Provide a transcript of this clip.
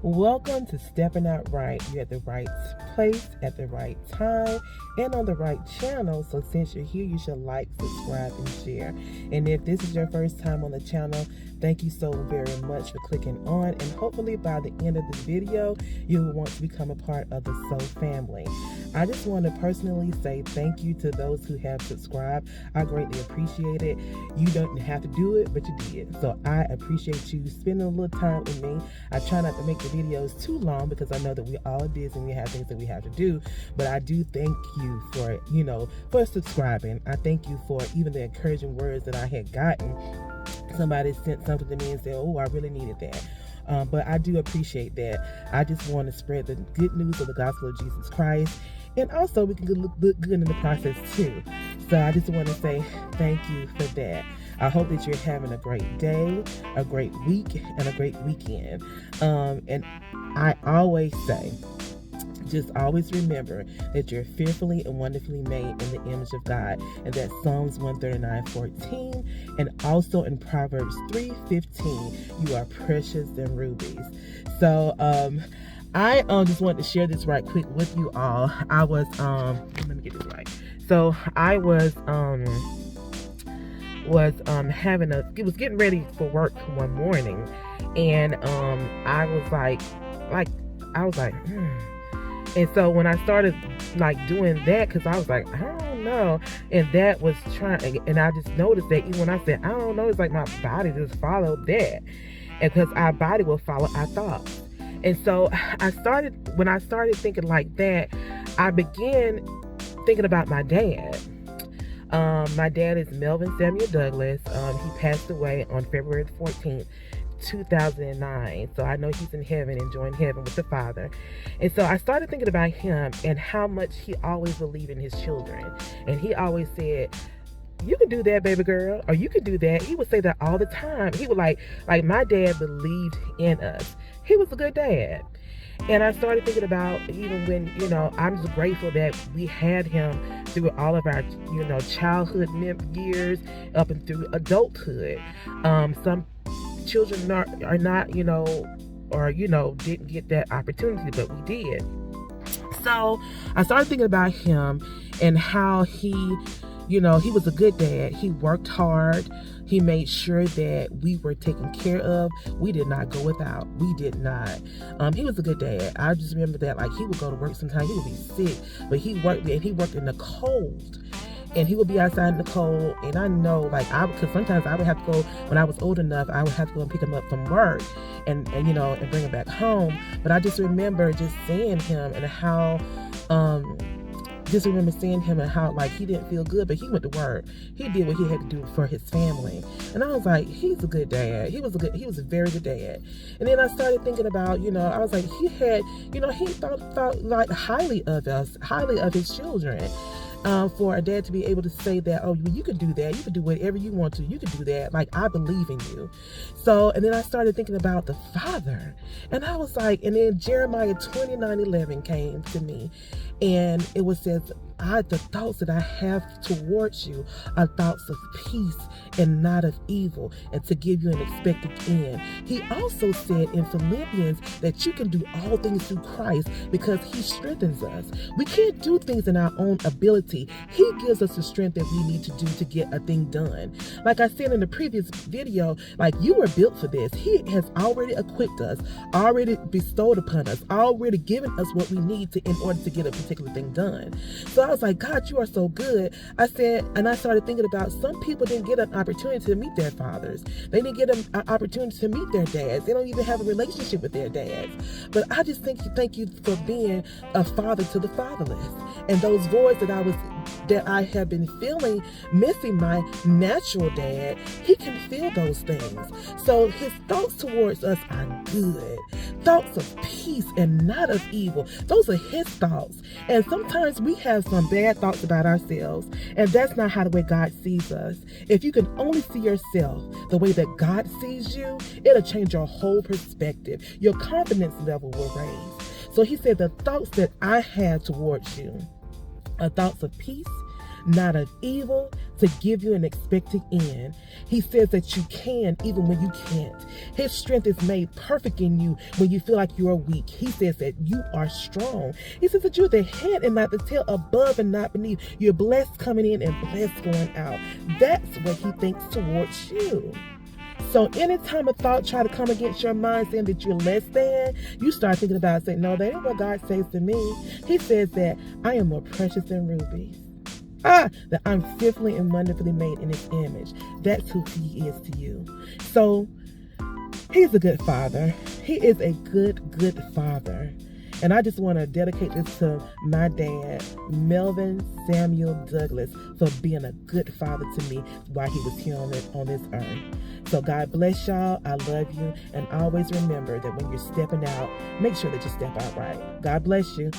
Welcome to Stepping Out Right. You're at the right place at the right time and on the right channel. So since you're here, you should like, subscribe, and share. And if this is your first time on the channel, thank you so very much for clicking on. And hopefully by the end of this video, you will want to become a part of the Soul family. I just want to personally say thank you to those who have subscribed. I greatly appreciate it. You don't have to do it, but you did. So I appreciate you spending a little time with me. I try not to make the videos too long because I know that we all are busy and we have things that we have to do. But I do thank you for subscribing. I thank you for even the encouraging words that I had gotten. Somebody sent something to me and said, "Oh, I really needed that." But I do appreciate that. I just want to spread the good news of the gospel of Jesus Christ. And also we can look good in the process too. So I just want to say thank you for that. I hope that you're having a great day, a great week, and a great weekend. And I always say, just always remember that you're fearfully and wonderfully made in the image of God. And that's Psalms 139:14. And also in Proverbs 3:15, you are precious than rubies. So I just wanted to share this right quick with you all. I was let me get this right. So I was getting ready for work one morning, and I was like and so when I started doing that, because I was like, I don't know, and that was and I just noticed that even when I said I don't know, it's like my body just followed that, and because our body will follow our thoughts. And so when I started thinking like that, I began thinking about my dad. My dad is Melvin Samuel Douglas. He passed away on February 14th, 2009. So I know he's in heaven, enjoying heaven with the Father. And so I started thinking about him and how much he always believed in his children. And he always said, "You can do that, baby girl," or "You can do that." He would say that all the time. He would like my dad believed in us. He was a good dad. And I started thinking about even when, I'm just grateful that we had him through all of our, childhood years up and through adulthood. Some children are not, didn't get that opportunity, but we did. So I started thinking about him and how he was a good dad. He worked hard. He made sure that we were taken care of. We did not go without. We did not. He was a good dad. I just remember that, he would go to work sometimes. He would be sick, but he worked in the cold. And he would be outside in the cold. And I know, because sometimes I would have to go, when I was old enough, I would have to go and pick him up from work and bring him back home. But I just remember just seeing him and how, he didn't feel good, but he went to work. He did what he had to do for his family. And I was like, he's a good dad. He was a very good dad. And then I started thinking about, I was like, he had, he thought highly of us, highly of his children. For a dad to be able to say that, "Oh, you can do that. You can do whatever you want to. You can do that. I believe in you." So, and then I started thinking about the Father. And I was like, and then Jeremiah 29:11 came to me. And it was says, the thoughts that I have towards you are thoughts of peace and not of evil, and to give you an expected end. He also said in Philippians that you can do all things through Christ because he strengthens us. We can't do things in our own ability. He gives us the strength that we need to do to get a thing done. Like I said in the previous video, you were built for this. He has already equipped us, already bestowed upon us, already given us what we need in order to get a particular thing done. So I was like, "God, you are so good." I said, and I started thinking about some people didn't get an opportunity to meet their fathers. They didn't get an opportunity to meet their dads. They don't even have a relationship with their dads. But I just thank you for being a father to the fatherless. And those voids that I have been feeling, missing my natural dad, he can feel those things. So his thoughts towards us are good. Thoughts of peace and not of evil. Those are his thoughts. And sometimes we have some bad thoughts about ourselves, and that's not how the way God sees us. If you can only see yourself the way that God sees you, it'll change your whole perspective. Your confidence level will raise. So he said, the thoughts that I have towards you are thoughts of peace, not of evil, to give you an expected end. He says that you can even when you can't. His strength is made perfect in you when you feel like you are weak. He says that you are strong. He says that you're the head and not the tail, above and not beneath. You're blessed coming in and blessed going out. That's what he thinks towards you. So anytime a thought try to come against your mind saying that you're less than, you start thinking about it, saying, no, that ain't what God says to me. He says that I am more precious than rubies. That I'm fearfully and wonderfully made in his image. That's who he is to you. So he's a good father. He is a good father. And I just want to dedicate this to my dad, Melvin Samuel Douglas, for being a good father to me while he was here on this earth. So God bless y'all. I love you. And always remember that when you're stepping out, make sure that you step out right. God bless you.